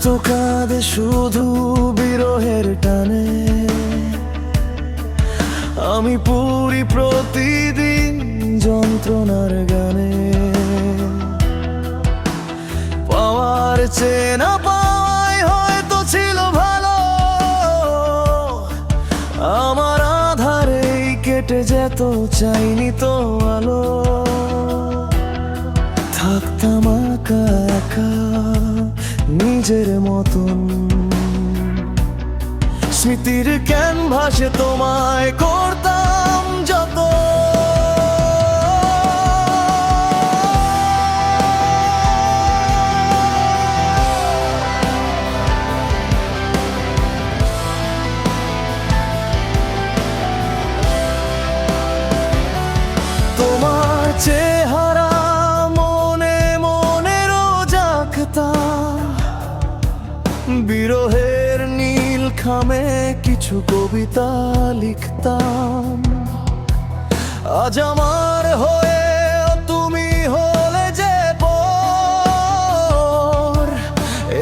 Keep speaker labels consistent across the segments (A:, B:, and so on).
A: তো কাঁদে শুধু বিরহের টানে। আমি পুরি প্রতিদিন যন্ত্রণার গানে। পাওয়ার চেয়ে না পাওয়াই হয়তো ছিল ভালো। আমার আধারেই কেটে যেত, চাইনি তো আলো। থাকতাম একা একা নিজের মতন, স্মৃতির ক্যানভাসে তোমায় করতাম যত। তোমার চেহারা মনে মনে রোজ আঁকতাম, বিরহের নীল খামে কিছু কবিতা লিখতাম। আজ আমার হয়ে তুমি হলে যে পর,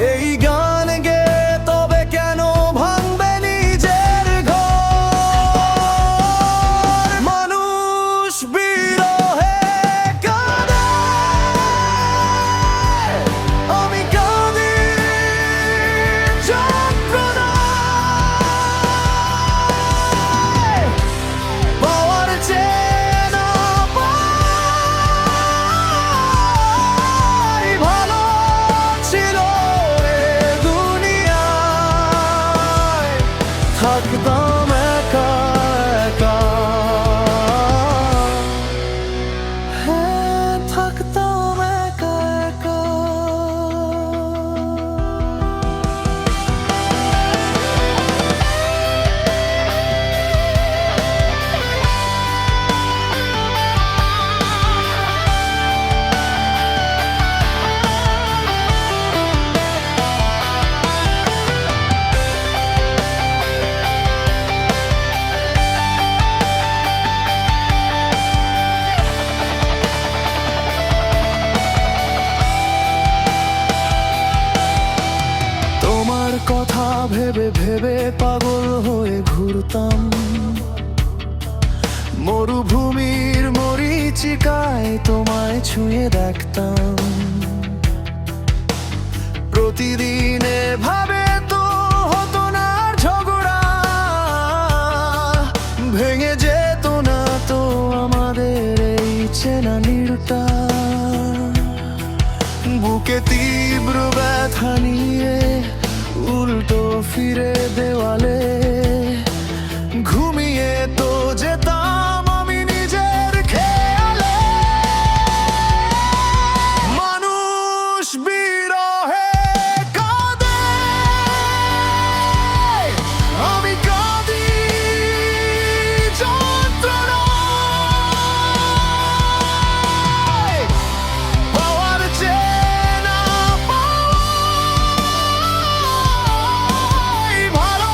A: এই গান গে তবে কেন ভাঙবে নিজের ঘর? মানুষ বিরহে কাঁদে, আমি কাঁদি যন্ত্রণায়। পাওয়ার চেয়ে না পাই ভালো ছিল এ দুনিয়ায়। থাকতাম একা একা, হ্যাঁ থাকতাম একা একা। তোমার কথা ভেবে ভেবে পাগল হয়ে ঘুরতাম, মরুভূমির মরীচিকায় তোমায় ছুঁয়ে দেখতাম। প্রতিদিনে ভাবে তো হতো না আর ঝগড়া, ভেঙে যেত না তো আমাদের এই চেনা নীড়টা। বুকে তীব্র ব্যথা নিয়ে উল্টো ফিরে দেওয়ালে ঘুমিয়ে তো যেতাম আমি নিজের খেয়ালে। মানুষ বিরহে কাঁদে, আমি কাঁদি যন্ত্রণায়। পাওয়ার চেয়ে না পাওয়াই ভালো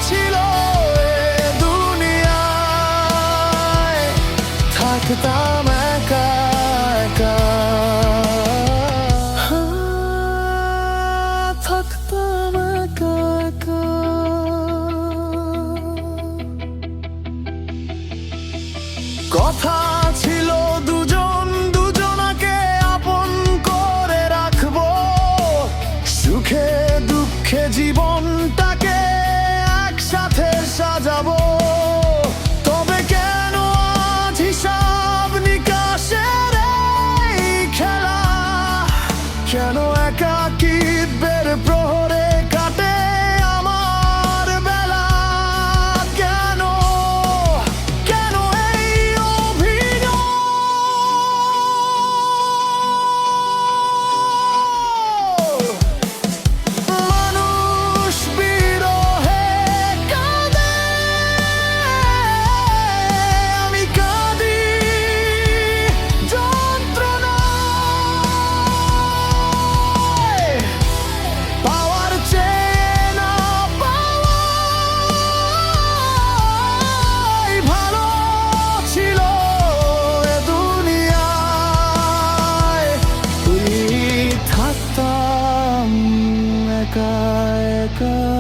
A: ছিল এ দুনিয়ায়। থাকতাম একা একা, থাকতাম একা একা। কথা ছিল দুজন দুজনাকে আপন করে রাখবো, সুখে দুঃখে জীবনটাকে একসাথে সাজাবো। তবে কেন আজ হিসাব নিকাশের এই খেলা? কেন একাকিত্বের প্রহরে কাটে আমার বেলা? কেন কেন এই অভিশাপ? একা একা